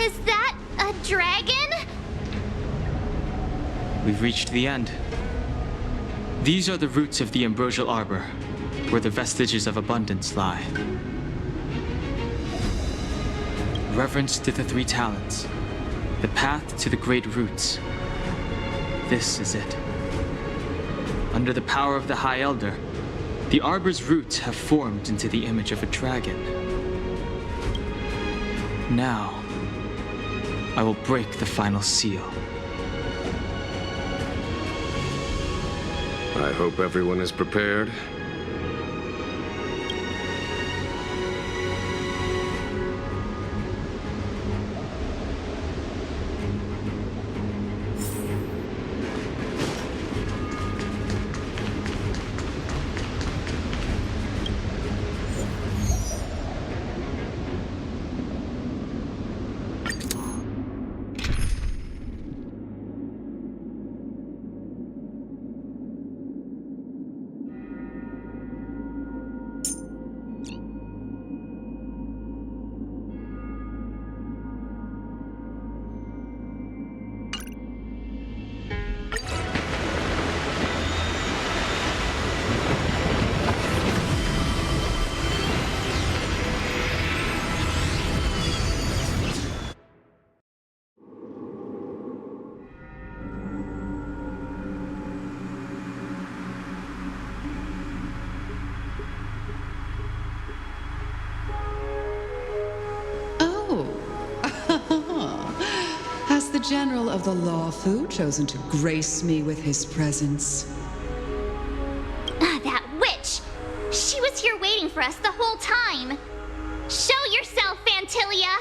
Is that a dragon? We've reached the end. These are the roots of the ambrosial arbor, where the vestiges of abundance lie. Reverence to the three talents, the path to the great roots. This is it. Under the power of the High Elder, the arbor's roots have formed into the image of a dragon. Now, I will break the final seal. I hope everyone is prepared. Has the General of the Lawfu chosen to grace me with his presence? That witch! She was here waiting for us the whole time! Show yourself, Fantilia!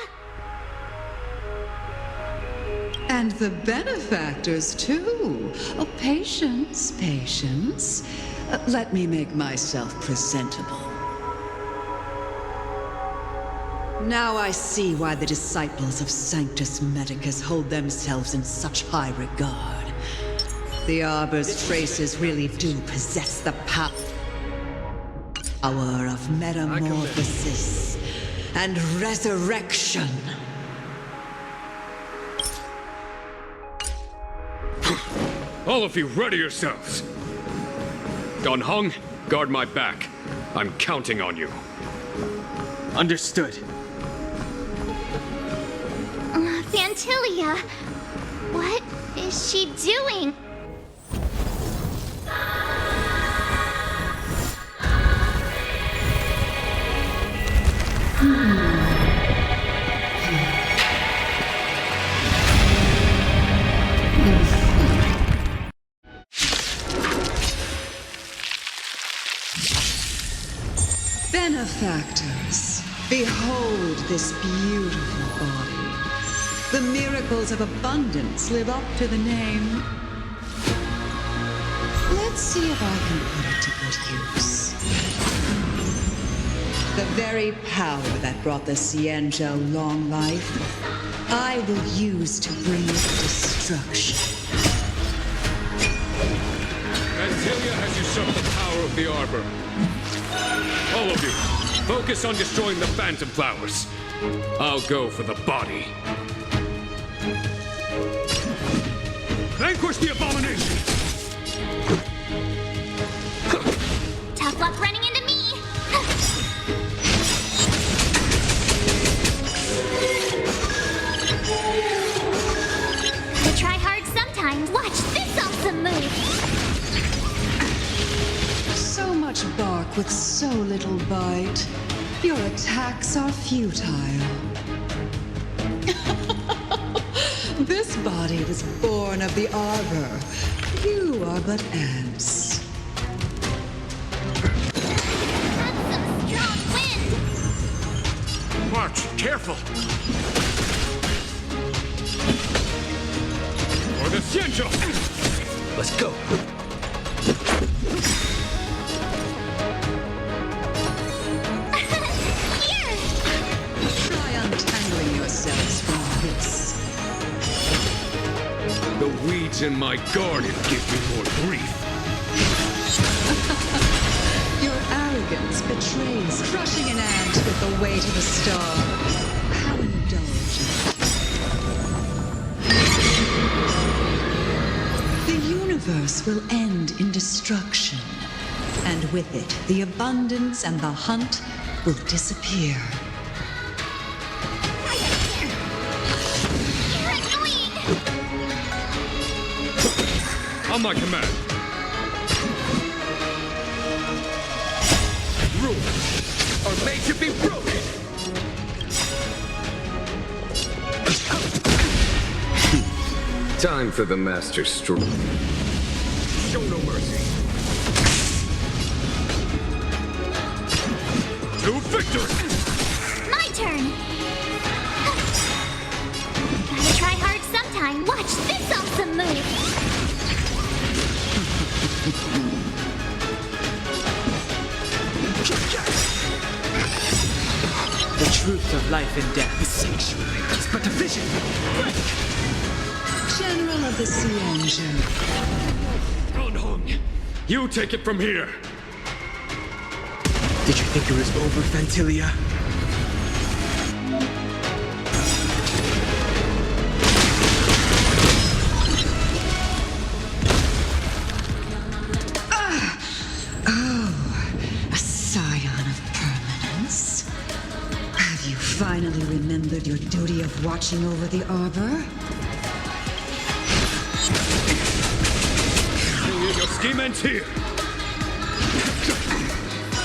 And the benefactors, too. Oh, patience, patience. Let me make myself presentable. Now I see why the disciples of Sanctus Medicus hold themselves in such high regard. The Arbor's traces really do possess the power of metamorphosis and resurrection. All of you, ready yourselves! Don Hong, guard my back. I'm counting on you. Understood. Fantilia, what is she doing? Benefactors, behold this beautiful body. The miracles of abundance live up to the name. Let's see if I can put it to good use. The very power that brought the Xianzhou long life, I will use to bring it destruction. Antilia has usurped the power of the Arbor. All of you, focus on destroying the Phantom Flowers. I'll go for the body. Vanquish the abomination! Tough luck running into me! Gotta try hard sometimes. Watch this awesome move! So much bark with so little bite. Your attacks are futile. This body was born of the Arbor. You are but ants. That's some strong wind! March, careful! For the Xianzhou! Let's go! Here! Try untangling yourselves from this. The weeds in my garden give me more grief. Your arrogance betrays crushing an ant with the weight of a star. How indulgent. chaos will end in destruction. And with it, the abundance and the hunt will disappear. You're annoying! On my command. Rules are made to be broken. Time for the master stroke. Show no mercy. To victory! My turn! Gotta try hard sometime. Watch this awesome move! The truth of life and death. The sanctuary is but a vision. General of the Sienja. You take it from here. Did you think it was over, Fantilia? A scion of permanence. Have you finally remembered your duty of watching over the arbor? Your scheme ends here.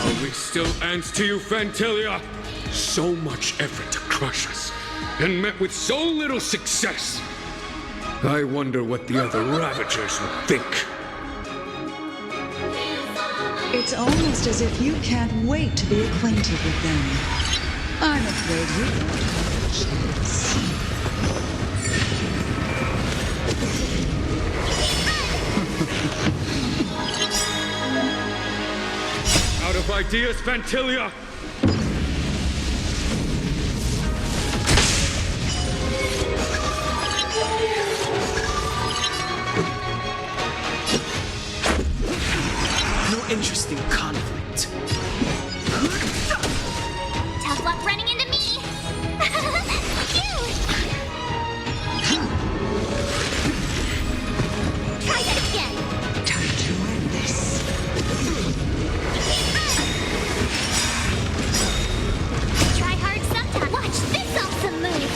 Are we still ants to you, Fantilia? So much effort to crush us, and met with so little success. I wonder what the other Ravagers would think. It's almost as if you can't wait to be acquainted with them. I'm afraid you don't have a chance. Out of ideas, Fantilia? No interest in conflict. Tough luck running into me! Phew! Try that again! Time to end this. Try hard sometime. Watch this awesome move!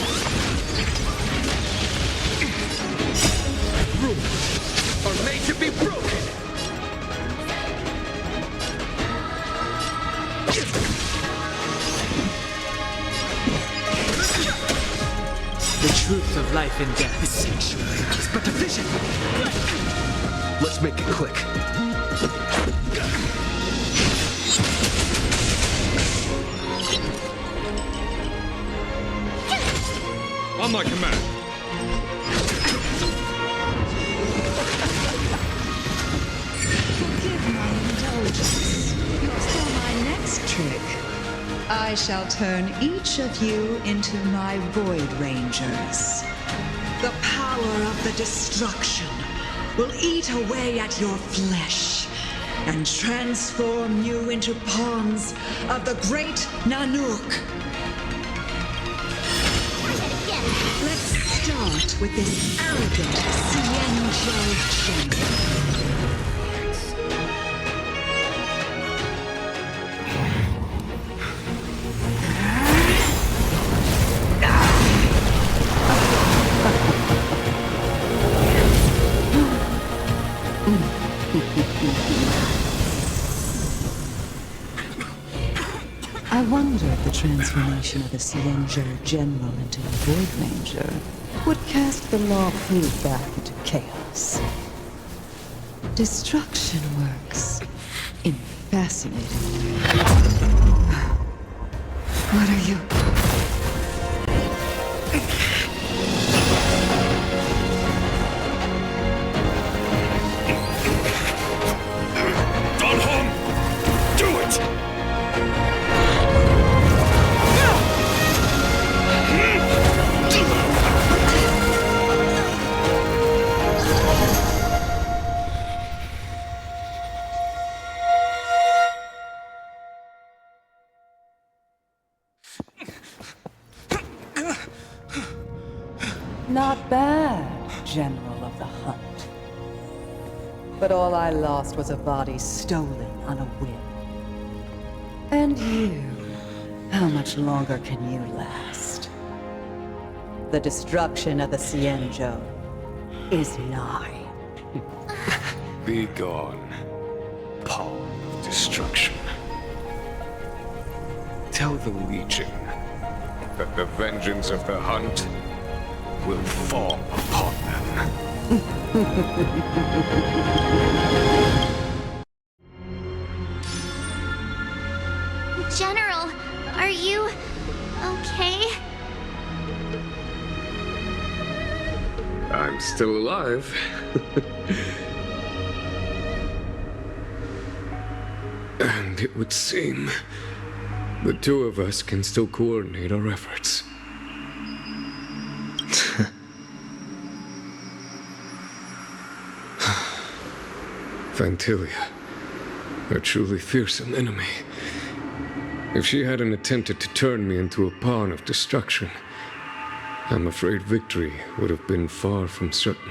Rules are made to be broken. The truth of life and death. The sanctuary is but a vision. Let's make it quick. On my command. Forgive my indulgence. You're still my next trick. I shall turn each of you into my Void Rangers. The power of the destruction will eat away at your flesh and transform you into pawns of the great Nanook. Try that again! Let's start with this arrogant Sienjo general. I wonder if the transformation of a Sienja General into a Void Ranger would cast the law fleet back into chaos. Destruction works in fascinating ways. What are you? Do it! Not bad, General of the Hunt. But all I lost was a body stolen on a whim. And you, how much longer can you last? The destruction of the Cienjo is nigh. Be gone, pawn of destruction. Tell the Legion that the vengeance of the hunt will fall upon them. General, are you okay? I'm still alive. And it would seem the two of us can still coordinate our efforts. Fantilia, a truly fearsome enemy. If she hadn't attempted to turn me into a pawn of destruction, I'm afraid victory would have been far from certain.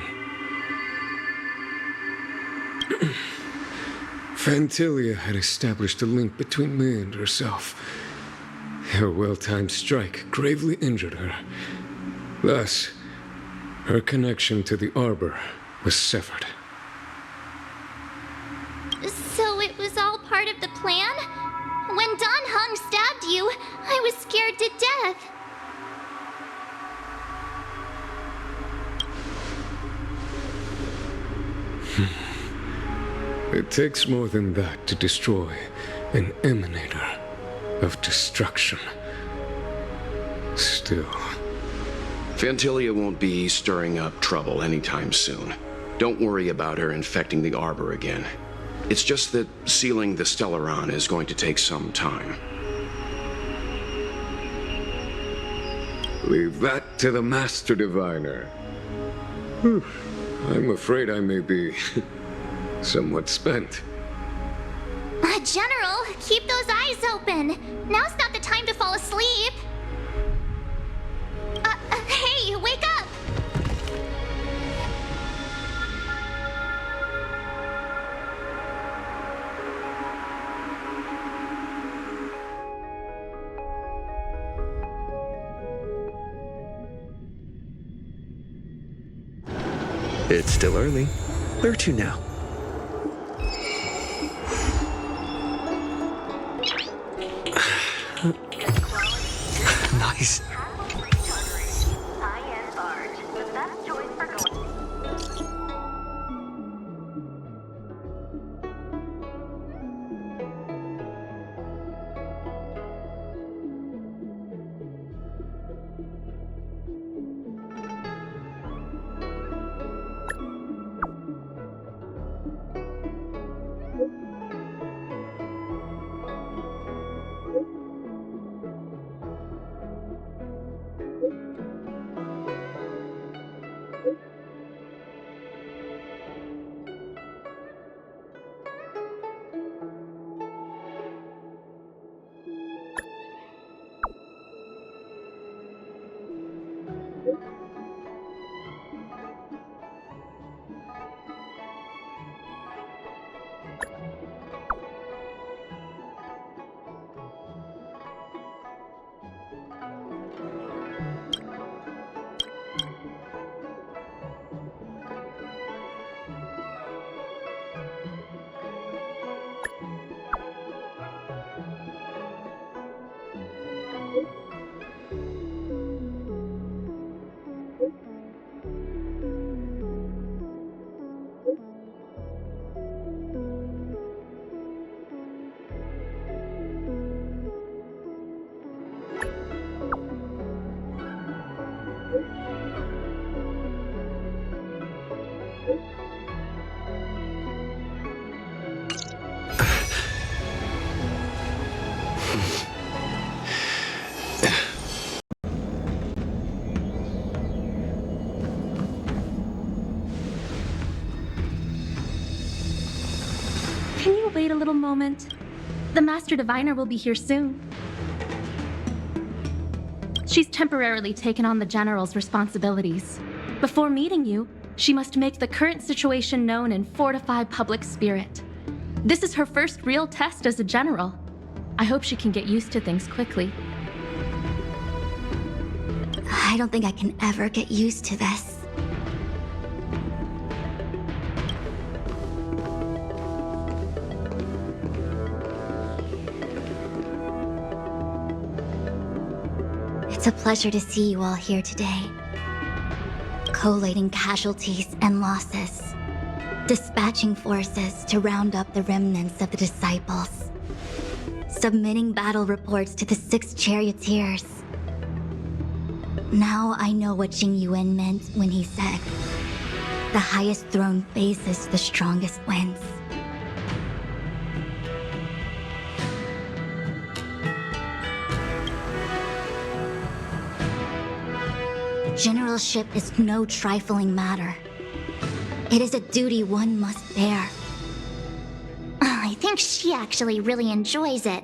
Fantilia had established a link between me and herself. Her well-timed strike gravely injured her. Thus, her connection to the Arbor was severed. So it was all part of the plan? When Don Hung stabbed you, I was scared to death. It takes more than that to destroy an emanator of destruction. Still. Fantilia won't be stirring up trouble anytime soon. Don't worry about her infecting the Arbor again. It's just that sealing the Stellaron is going to take some time. Leave that to the Master Diviner. Whew. I'm afraid I may be somewhat spent. General, keep those eyes open. Now's not the time to fall asleep. Hey, wake up! It's still early. Where to now? Nice. High-end barge. The best choice for going. Can you wait a little moment? The Master Diviner will be here soon. She's temporarily taken on the General's responsibilities. Before meeting you, She must make the current situation known and fortify public spirit. This is her first real test as a general. I hope she can get used to things quickly. I don't think I can ever get used to this. It's a pleasure to see you all here today. Collating casualties and losses. Dispatching forces to round up the remnants of the disciples. Submitting battle reports to the 6 charioteers. Now I know what Jing Yuan meant when he said, "The highest throne faces the strongest wins." Generalship is no trifling matter. It is a duty one must bear. I think she actually really enjoys it.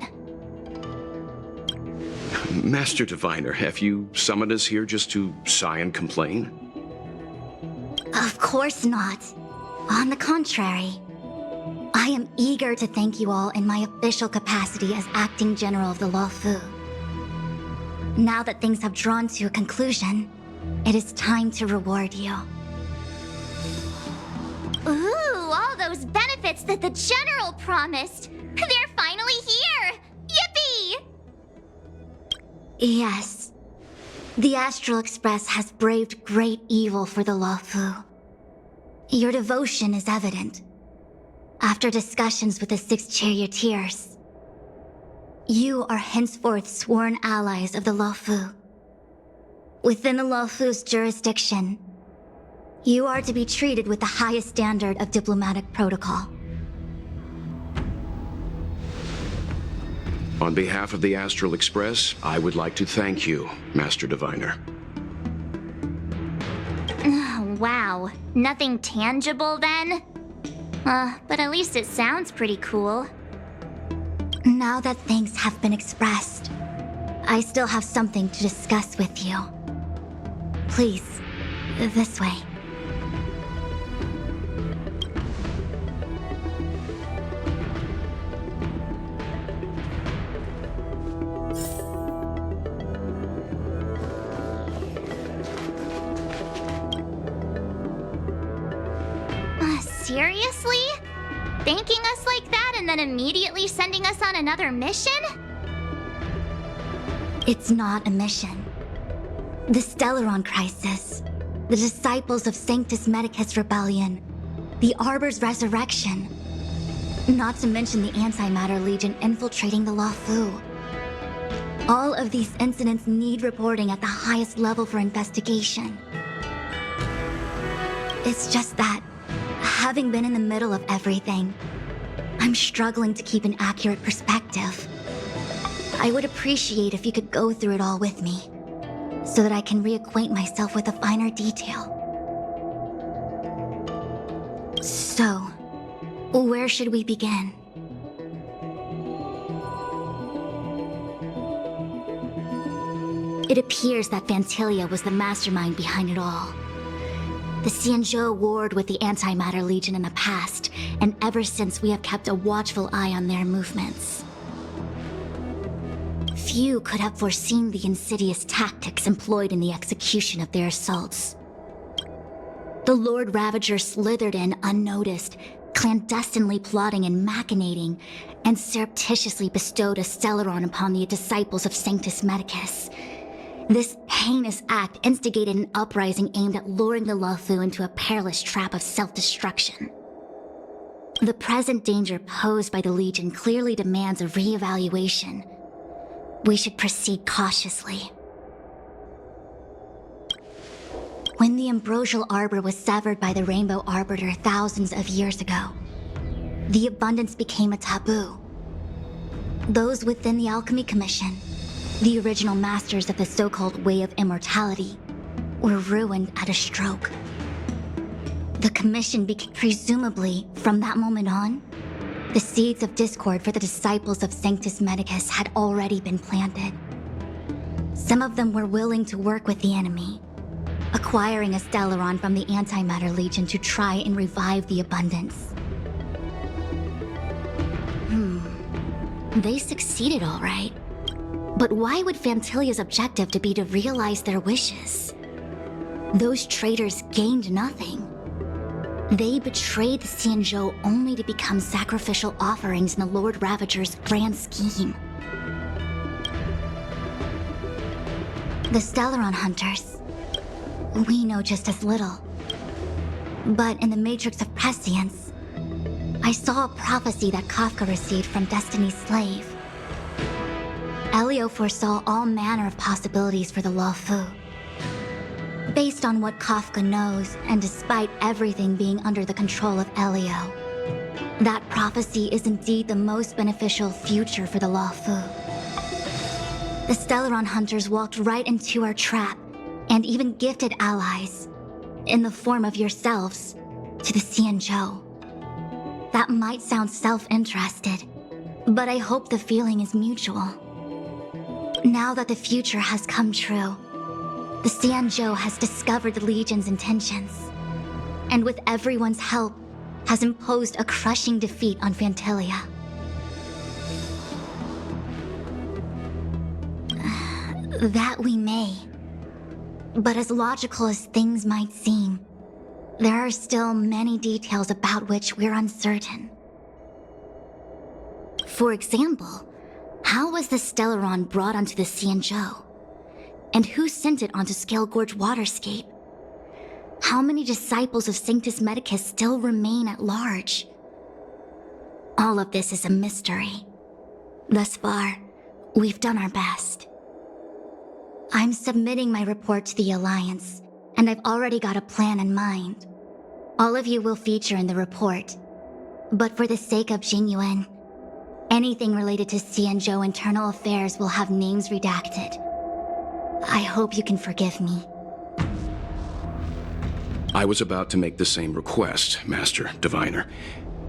Master Diviner, have you summoned us here just to sigh and complain? Of course not. On the contrary. I am eager to thank you all in my official capacity as acting general of the Luofu. Now that things have drawn to a conclusion, it is time to reward you. Ooh, all those benefits that the general promised! They're finally here! Yippee! Yes. The Astral Express has braved great evil for the Luofu. Your devotion is evident. After discussions with the 6 charioteers, you are henceforth sworn allies of the Luofu. Within the Luofu's jurisdiction, you are to be treated with the highest standard of diplomatic protocol. On behalf of the Astral Express, I would like to thank you, Master Diviner. Wow, nothing tangible then? But at least it sounds pretty cool. Now that thanks have been expressed, I still have something to discuss with you. Please, this way. Seriously? Thanking us like that and then immediately sending us on another mission? It's not a mission. The Stellaron Crisis, the Disciples of Sanctus Medicus Rebellion, the Arbor's resurrection, not to mention the Antimatter Legion infiltrating the Luofu. All of these incidents need reporting at the highest level for investigation. It's just that, having been in the middle of everything, I'm struggling to keep an accurate perspective. I would appreciate if you could go through it all with me, so that I can reacquaint myself with a finer detail. So, where should we begin? It appears that Vantilia was the mastermind behind it all. The Xianzhou warred with the Antimatter Legion in the past, and ever since we have kept a watchful eye on their movements. Few could have foreseen the insidious tactics employed in the execution of their assaults. The Lord Ravager slithered in unnoticed, clandestinely plotting and machinating, and surreptitiously bestowed a Stellaron upon the disciples of Sanctus Medicus. This heinous act instigated an uprising aimed at luring the Luofu into a perilous trap of self-destruction. The present danger posed by the Legion clearly demands a re-evaluation. We should proceed cautiously. When the ambrosial arbor was severed by the Rainbow Arbiter thousands of years ago, the abundance became a taboo. Those within the Alchemy Commission, the original masters of the so-called Way of Immortality, were ruined at a stroke. The Commission became, presumably, from that moment on, the seeds of discord for the disciples of Sanctus Medicus had already been planted. Some of them were willing to work with the enemy, a acquiring a Stellaron from the Antimatter Legion to try and revive the Abundance. They succeeded all right. But why would Fantilia's objective to be to realize their wishes? Those traitors gained nothing. They betrayed the Xianzhou only to become sacrificial offerings in the Lord Ravager's grand scheme. The Stellaron Hunters. We know just as little. But in the Matrix of Prescience, I saw a prophecy that Kafka received from Destiny's slave. Elio foresaw all manner of possibilities for the Luofu. Based on what Kafka knows, and despite everything being under the control of Elio, that prophecy is indeed the most beneficial future for the Luofu. The Stellaron Hunters walked right into our trap, and even gifted allies, in the form of yourselves, to the Xianzhou. That might sound self-interested, but I hope the feeling is mutual. Now that the future has come true, the Xianzhou has discovered the Legion's intentions, and with everyone's help, has imposed a crushing defeat on Fantilia. That we may. But as logical as things might seem, there are still many details about which we're uncertain. For example, how was the Stellaron brought onto the Xianzhou? And who sent it onto Scale Gorge Waterscape? How many disciples of Sanctus Medicus still remain at large? All of this is a mystery. Thus far, we've done our best. I'm submitting my report to the Alliance, and I've already got a plan in mind. All of you will feature in the report. But for the sake of Jingyuan, anything related to Xianzhou internal affairs will have names redacted. I hope you can forgive me. I was about to make the same request, Master Diviner.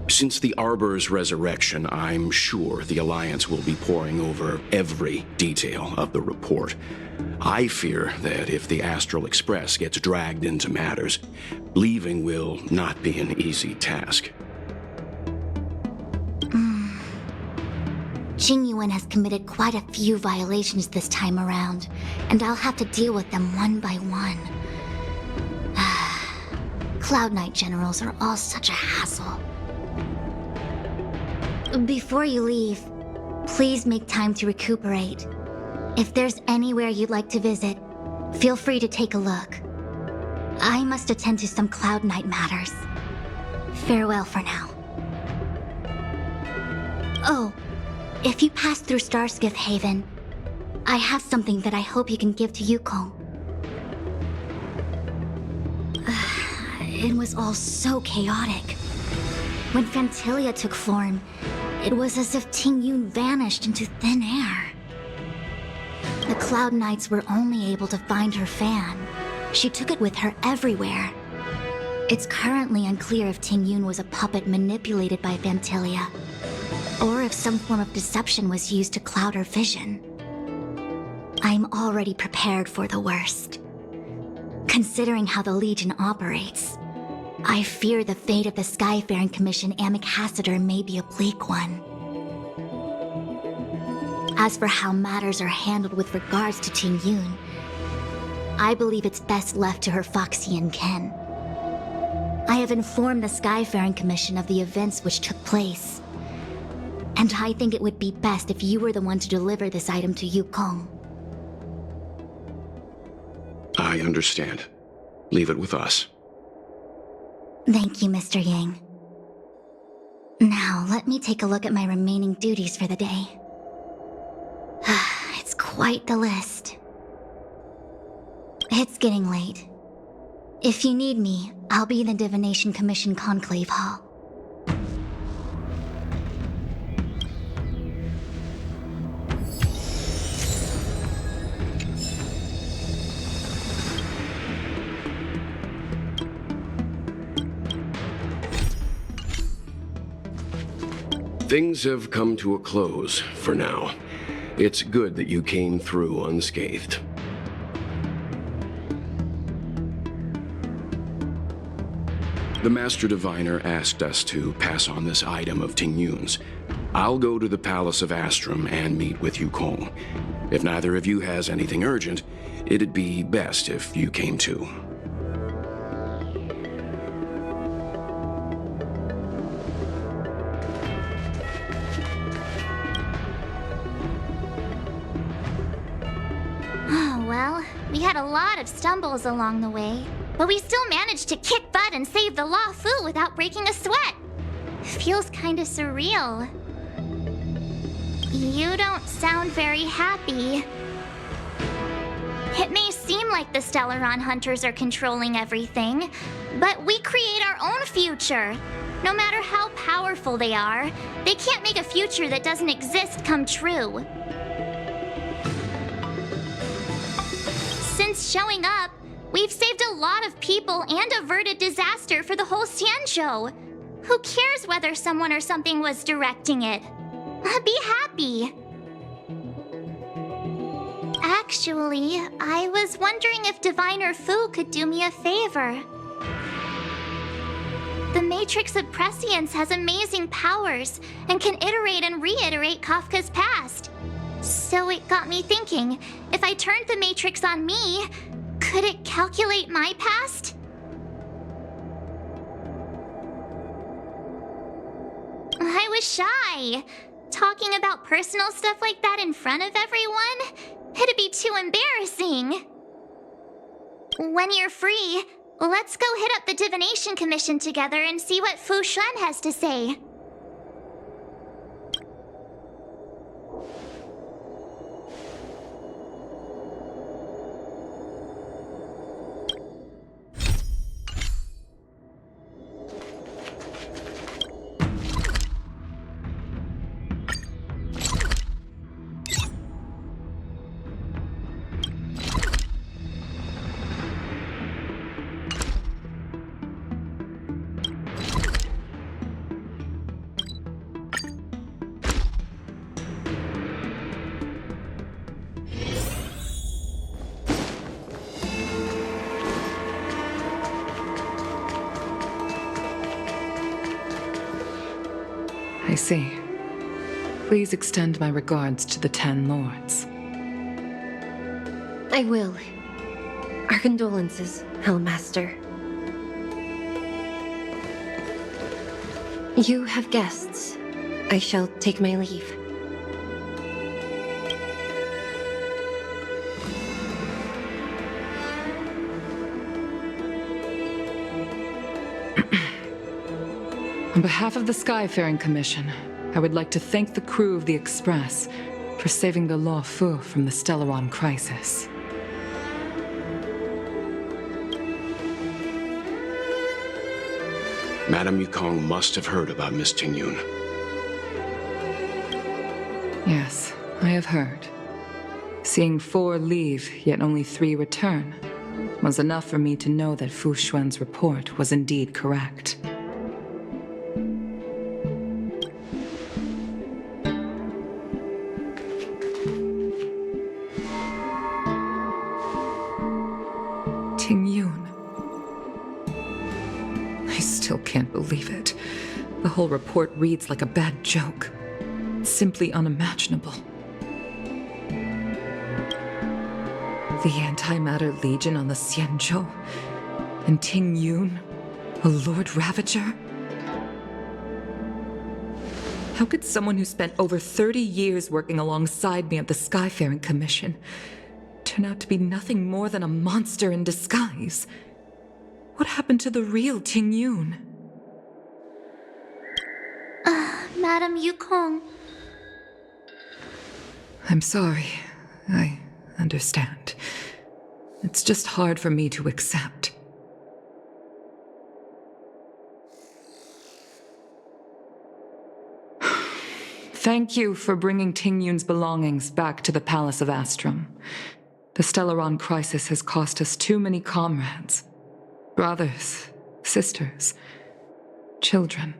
Since the Arbor's resurrection, I'm sure the Alliance will be poring over every detail of the report. I fear that if the Astral Express gets dragged into matters, leaving will not be an easy task. Jingyuan has committed quite a few violations this time around, and I'll have to deal with them one by one. Cloud Knight generals are all such a hassle. Before you leave, please make time to recuperate. If there's anywhere you'd like to visit, feel free to take a look. I must attend to some Cloud Knight matters. Farewell for now. Oh, if you pass through Starskiff Haven, I have something that I hope you can give to Yukong. It was all so chaotic. When Fantilia took form, it was as if Tingyun vanished into thin air. The Cloud Knights were only able to find her fan. She took it with her everywhere. It's currently unclear if Tingyun was a puppet manipulated by Fantilia, or if some form of deception was used to cloud her vision. I'm already prepared for the worst. Considering how the Legion operates, I fear the fate of the Skyfaring Commission Amicassador may be a bleak one. As for how matters are handled with regards to Tingyun, I believe it's best left to her Foxian ken. I have informed the Skyfaring Commission of the events which took place, and I think it would be best if you were the one to deliver this item to Yukong. I understand. Leave it with us. Thank you, Mr. Yang. Now, let me take a look at my remaining duties for the day. It's quite the list. It's getting late. If you need me, I'll be in the Divination Commission Conclave Hall. Things have come to a close for now. It's good that you came through unscathed. The Master Diviner asked us to pass on this item of Ting Yun's. I'll go to the Palace of Astrum and meet with Yukong. If neither of you has anything urgent, it'd be best if you came too. Well, we had a lot of stumbles along the way, but we still managed to kick butt and save the Law Fu without breaking a sweat. Feels kinda surreal. You don't sound very happy. It may seem like the Stellaron Hunters are controlling everything, but we create our own future. No matter how powerful they are, they can't make a future that doesn't exist come true. Since showing up, we've saved a lot of people and averted disaster for the whole Xianzhou. Who cares whether someone or something was directing it? Be happy. Actually, I was wondering if Diviner Fu could do me a favor. The Matrix of Prescience has amazing powers and can iterate and reiterate Kafka's past. So it got me thinking, if I turned the Matrix on me, could it calculate my past? I was shy. Talking about personal stuff like that in front of everyone? It'd be too embarrassing. When you're free, let's go hit up the Divination Commission together and see what Fu Xuan has to say. I see. Please extend my regards to the 10 Lords. I will. Our condolences, Hellmaster. You have guests. I shall take my leave. On behalf of the Skyfaring Commission, I would like to thank the crew of the Express for saving the Law Fu from the Stellaron crisis. Madame Yukong must have heard about Miss Ting Yun. Yes, I have heard. Seeing 4 leave, yet only 3 return, was enough for me to know that Fu Xuan's report was indeed correct. Ting Yun. I still can't believe it. The whole report reads like a bad joke. It's simply unimaginable. The Antimatter Legion on the Xianzhou, and Ting Yun, a Lord Ravager? How could someone who spent over 30 years working alongside me at the Skyfaring Commission turn out to be nothing more than a monster in disguise? What happened to the real Ting Yun? Madame Yukong. I'm sorry. I understand. It's just hard for me to accept. Thank you for bringing Ting Yun's belongings back to the Palace of Astrum. The Stellaron crisis has cost us too many comrades. Brothers, sisters, children.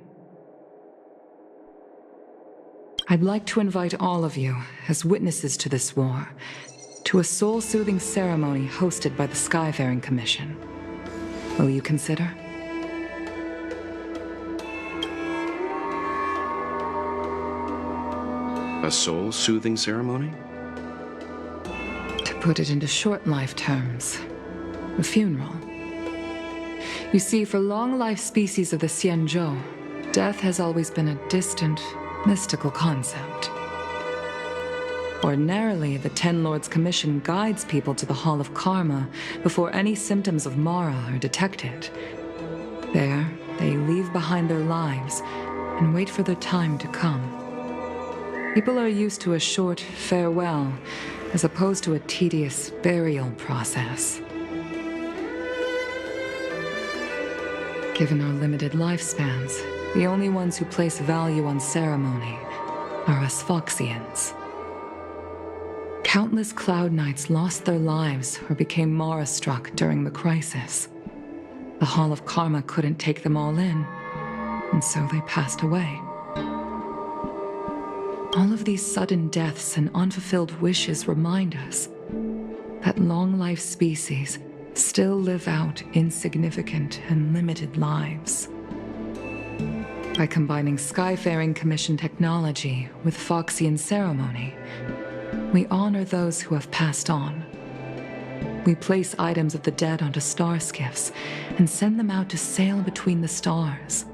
I'd like to invite all of you, as witnesses to this war, to a soul-soothing ceremony hosted by the Skyfaring Commission. Will you consider? A soul-soothing ceremony? To put it into short life terms, a funeral. You see, for long-life species of the Xianzhou, death has always been a distant, mystical concept. Ordinarily, the Ten Lords Commission guides people to the Hall of Karma before any symptoms of Mara are detected. There, they leave behind their lives and wait for their time to come. People are used to a short farewell as opposed to a tedious burial process. Given our limited lifespans, the only ones who place value on ceremony are us Foxians. Countless Cloud Knights lost their lives or became Mara-struck during the crisis. The Hall of Karma couldn't take them all in, and so they passed away. All of these sudden deaths and unfulfilled wishes remind us that long-life species still live out insignificant and limited lives. By combining Skyfaring Commission technology with Foxian ceremony, we honor those who have passed on. We place items of the dead onto star skiffs and send them out to sail between the stars,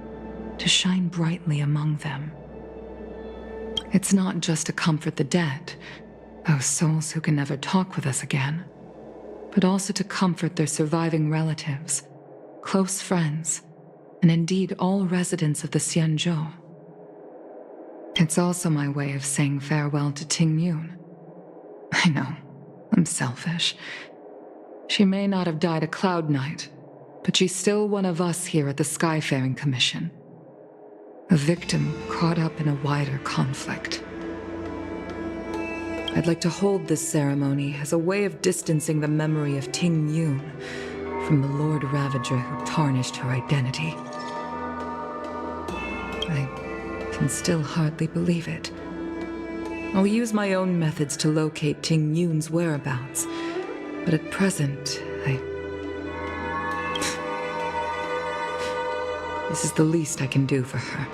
to shine brightly among them. It's not just to comfort the dead, those souls who can never talk with us again, but also to comfort their surviving relatives, close friends, and indeed all residents of the Xianzhou. It's also my way of saying farewell to Ting Yun. I know, I'm selfish. She may not have died a Cloud Knight, but she's still one of us here at the Skyfaring Commission. A victim caught up in a wider conflict. I'd like to hold this ceremony as a way of distancing the memory of Ting Yun from the Lord Ravager who tarnished her identity. I can still hardly believe it. I'll use my own methods to locate Ting Yun's whereabouts, but at present, This is the least I can do for her.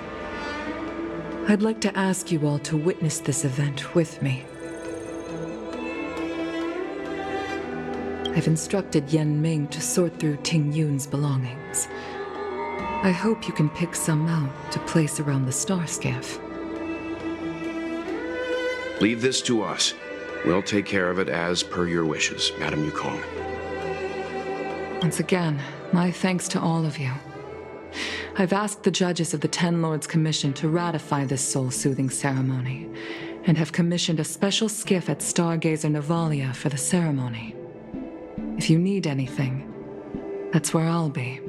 I'd like to ask you all to witness this event with me. I've instructed Yen Ming to sort through Ting Yun's belongings. I hope you can pick some out to place around the star skiff. Leave this to us. We'll take care of it as per your wishes, Madame Yukong. Once again, my thanks to all of you. I've asked the judges of the Ten Lords Commission to ratify this soul-soothing ceremony, and have commissioned a special skiff at Stargazer Navalia for the ceremony. If you need anything, that's where I'll be.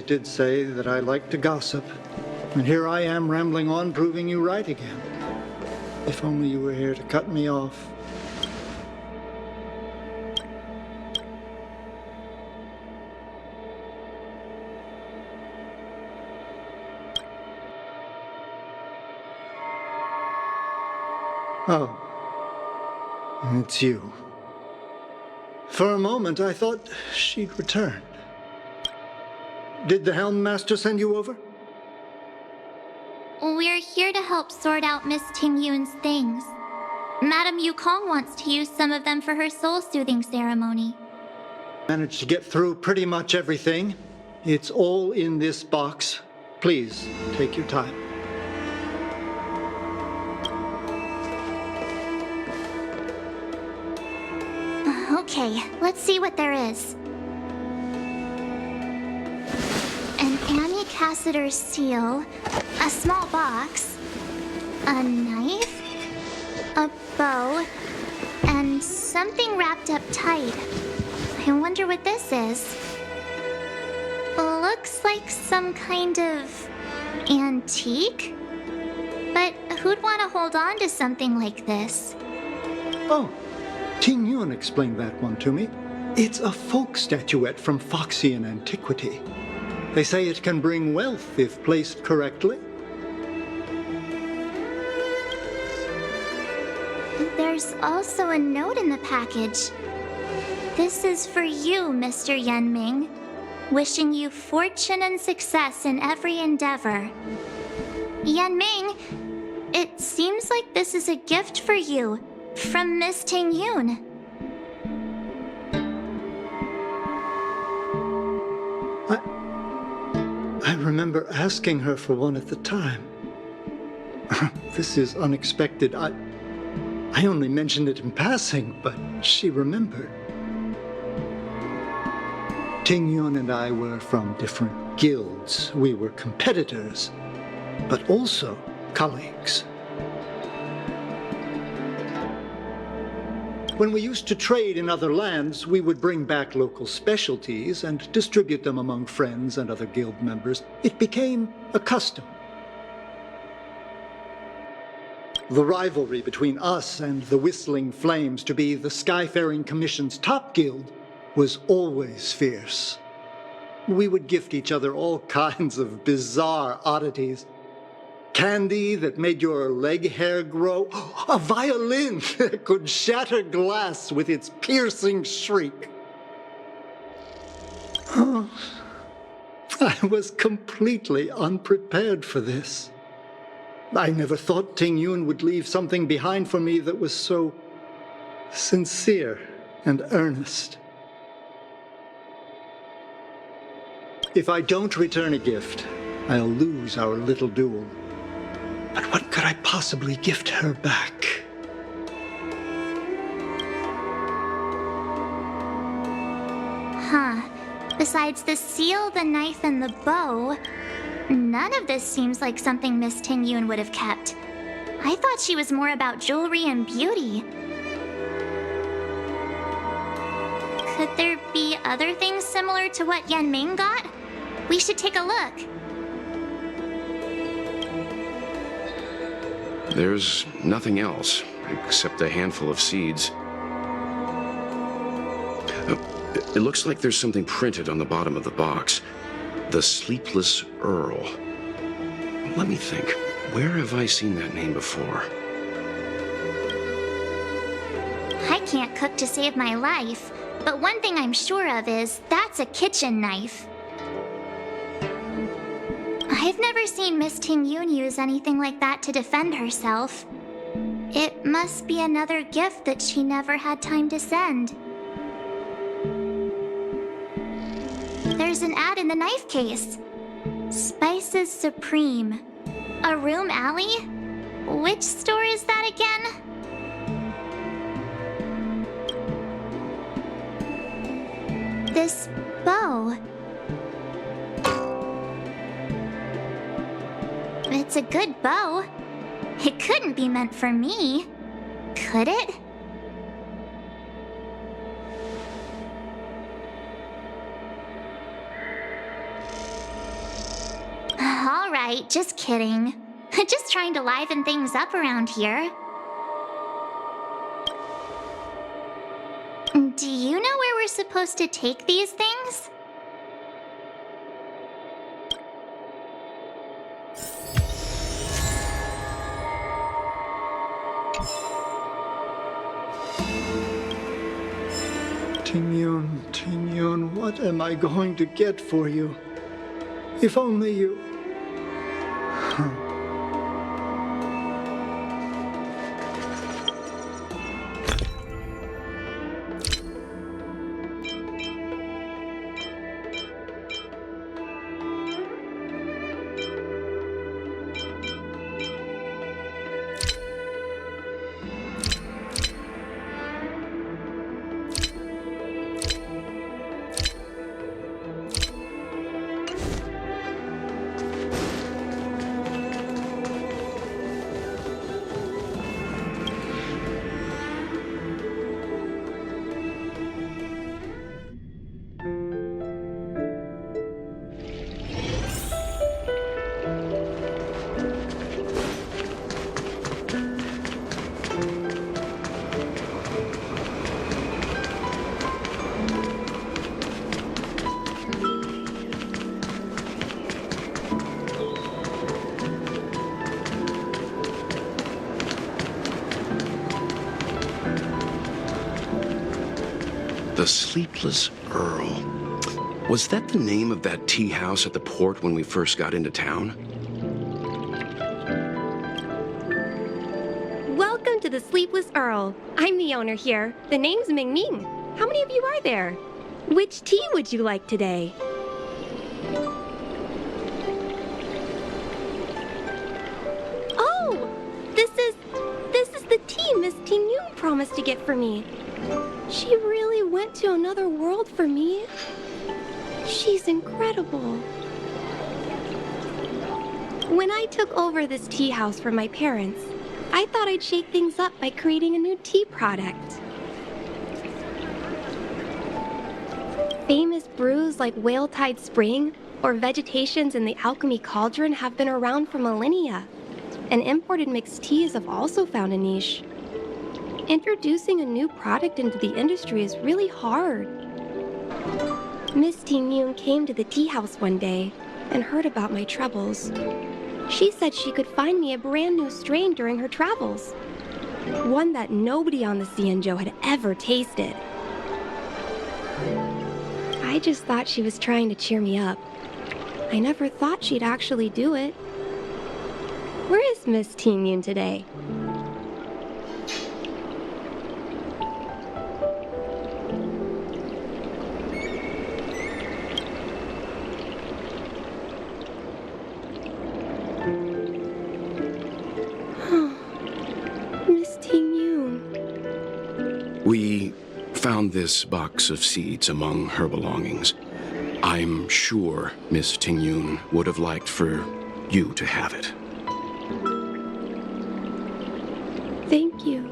Did say that I like to gossip, and here I am rambling on, proving you right again. If only you were here to cut me off. Oh, it's you. For a moment I thought she'd returned. Did the Helm Master send you over? We're here to help sort out Miss Ting Yun's things. Madame Yukong wants to use some of them for her soul-soothing ceremony. Managed to get through pretty much everything. It's all in this box. Please, take your time. Okay, let's see what there is. An Cassider's seal, a small box, a knife, a bow, and something wrapped up tight. I wonder what this is. Looks like some kind of antique? But who'd want to hold on to something like this? Oh, Ting Yun explained that one to me. It's a folk statuette from Foxian antiquity. They say it can bring wealth if placed correctly. There's also a note in the package. This is for you, Mr. Yenming. Wishing you fortune and success in every endeavor. Yenming, it seems like this is a gift for you from Miss Tingyun. I remember asking her for one at the time. This is unexpected. I only mentioned it in passing, but she remembered. Tingyun and I were from different guilds. We were competitors, but also colleagues. When we used to trade in other lands, we would bring back local specialties and distribute them among friends and other guild members. It became a custom. The rivalry between us and the Whistling Flames, to be the Skyfaring Commission's top guild, was always fierce. We would gift each other all kinds of bizarre oddities. Candy that made your leg hair grow. A violin that could shatter glass with its piercing shriek. Oh, I was completely unprepared for this. I never thought Tingyun would leave something behind for me that was so sincere and earnest. If I don't return a gift, I'll lose our little duel. But what could I possibly gift her back? Huh. Besides the seal, the knife, and the bow, none of this seems like something Miss Tingyun would have kept. I thought she was more about jewelry and beauty. Could there be other things similar to what Yenming got? We should take a look. There's nothing else, except a handful of seeds. It looks like there's something printed on the bottom of the box. The Sleepless Earl. Let me think. Where have I seen that name before? I can't cook to save my life, but one thing I'm sure of is that's a kitchen knife. I've never seen Miss Tingyun use anything like that to defend herself. It must be another gift that she never had time to send. There's an ad in the knife case. Spices Supreme. A room alley? Which store is that again? This bow. It's a good bow. It couldn't be meant for me, could it? All right, just kidding. Just trying to liven things up around here. Do you know where we're supposed to take these things? Tingyun, what am I going to get for you? If only you... The Sleepless Earl. Was that the name of that tea house at the port when we first got into town? Welcome to the Sleepless Earl. I'm the owner here. The name's Ming Ming. How many of you are there? Which tea would you like today? Oh, this is the tea Miss Ting Yoon promised to get for me. She really went to another world for me. She's incredible. When I took over this tea house from my parents, I thought I'd shake things up by creating a new tea product. Famous brews like Whale Tide Spring or Vegetations in the Alchemy Cauldron have been around for millennia, and imported mixed teas have also found a niche. Introducing a new product into the industry is really hard. Miss Ting Yoon came to the tea house one day and heard about my troubles. She said she could find me a brand new strain during her travels, one that nobody on the Xianzhou had ever tasted. I just thought she was trying to cheer me up. I never thought she'd actually do it. Where is Miss Ting Yoon today? Miss Ting Yoon. We found this box of seeds among her belongings. I'm sure Miss Ting Yoon would have liked for you to have it. Thank you,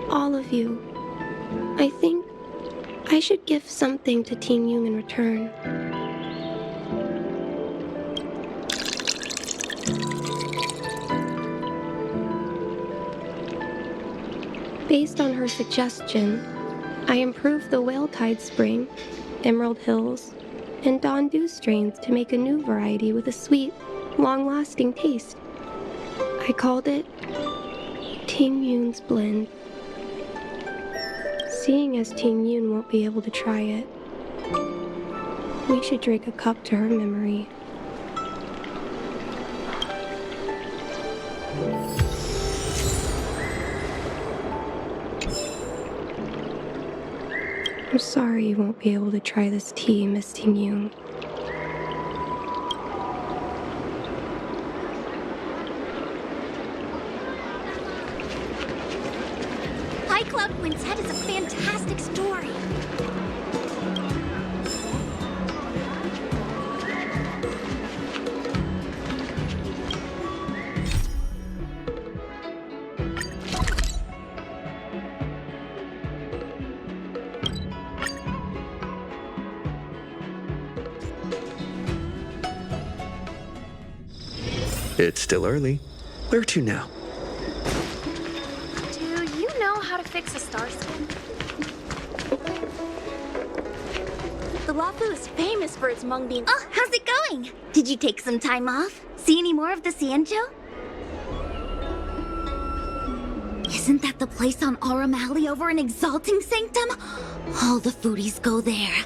all of you. I think I should give something to Ting Yoon in return. Based on her suggestion, I improved the Whale Tide Spring, Emerald Hills, and Dawn Dew strains to make a new variety with a sweet, long-lasting taste. I called it Ting Yoon's Blend. Seeing as Ting Yoon won't be able to try it, we should drink a cup to her memory. I'm sorry you won't be able to try this tea, Miss Ting Yoon. High Cloud Quintet is a fantastic story. It's still early. Where to now? Do you know how to fix a star skin? The Wafu is famous for its mung bean. Oh, how's it going? Did you take some time off? See any more of the Xianzhou? Isn't that the place on Aurum Alley over in Exalting Sanctum? All the foodies go there.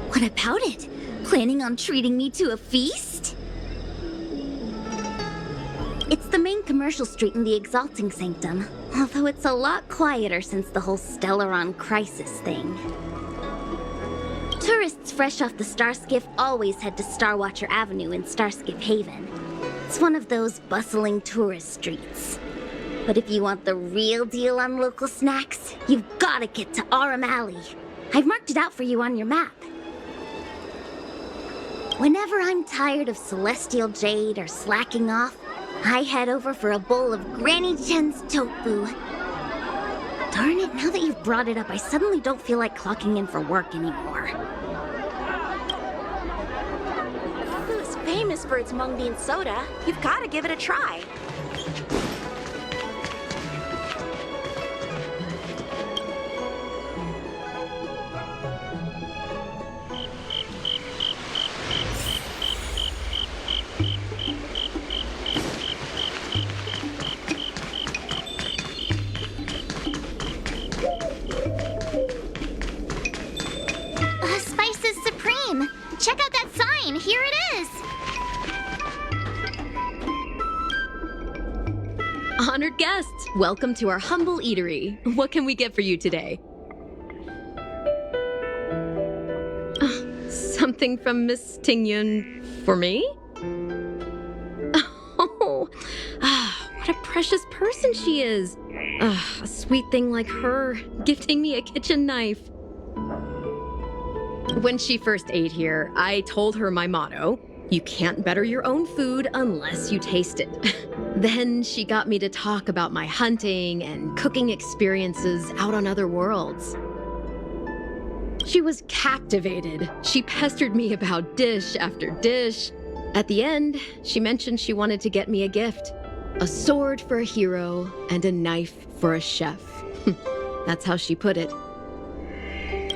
What about it? Planning on treating me to a feast? It's the main commercial street in the Exalting Sanctum, although it's a lot quieter since the whole Stellaron crisis thing. Tourists fresh off the Starskiff always head to Starwatcher Avenue in Starskiff Haven. It's one of those bustling tourist streets. But if you want the real deal on local snacks, you've gotta get to Aurum Alley. I've marked it out for you on your map. Whenever I'm tired of Celestial Jade or slacking off, I head over for a bowl of Granny Chen's tofu. Darn it, now that you've brought it up, I suddenly don't feel like clocking in for work anymore. Wafu is famous for its mung bean soda. You've got to give it a try. check out that sign! Here it is! Honored guests, welcome to our humble eatery. What can we get for you today? Something from Miss Tingyun for me? Oh, what a precious person she is. A sweet thing like her, gifting me a kitchen knife. When she first ate here, I told her my motto: you can't better your own food unless you taste it. Then she got me to talk about my hunting and cooking experiences out on other worlds. She was captivated. She pestered me about dish after dish. At the end, she mentioned she wanted to get me a gift: a sword for a hero and a knife for a chef. That's how she put it.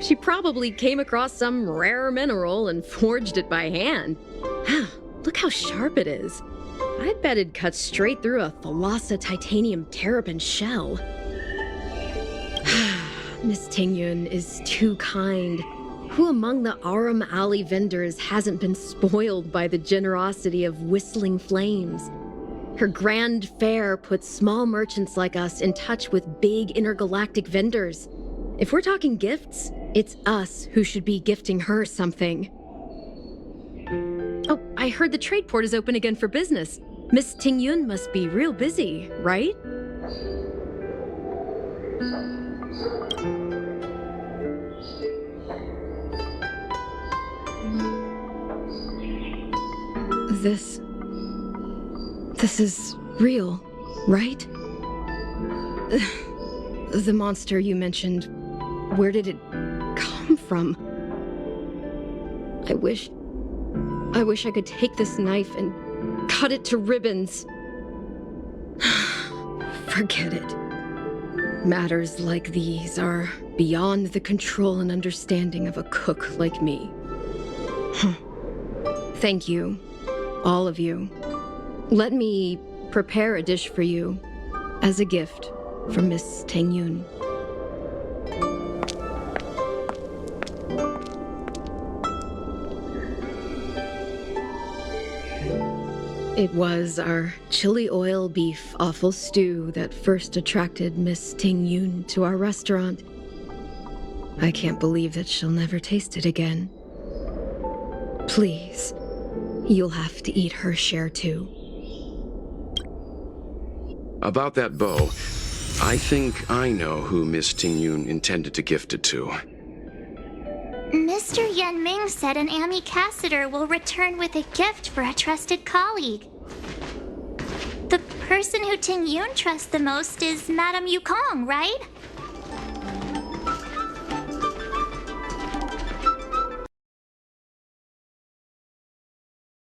She probably came across some rare mineral and forged it by hand. Look how sharp it is. I bet it cuts straight through a Thalassa titanium terrapin shell. Miss Tingyun is too kind. Who among the Aram Alley vendors hasn't been spoiled by the generosity of Whistling Flames? Her grand fare puts small merchants like us in touch with big intergalactic vendors. If we're talking gifts, it's us who should be gifting her something. Oh, I heard the trade port is open again for business. Miss Tingyun must be real busy, right? This is real, right? The monster you mentioned, where did it come from? I wish I could take this knife and cut it to ribbons. Forget it. Matters like these are beyond the control and understanding of a cook like me. Thank you, all of you. Let me prepare a dish for you as a gift from Miss Tingyun. It was our chili oil beef offal stew that first attracted Miss Tingyun to our restaurant. I can't believe that she'll never taste it again. Please, you'll have to eat her share too. About that bow, I think I know who Miss Tingyun intended to gift it to. Mr. Yen Ming said an ambassador will return with a gift for a trusted colleague. The person who Tingyun trusts the most is Madame Yukong, right?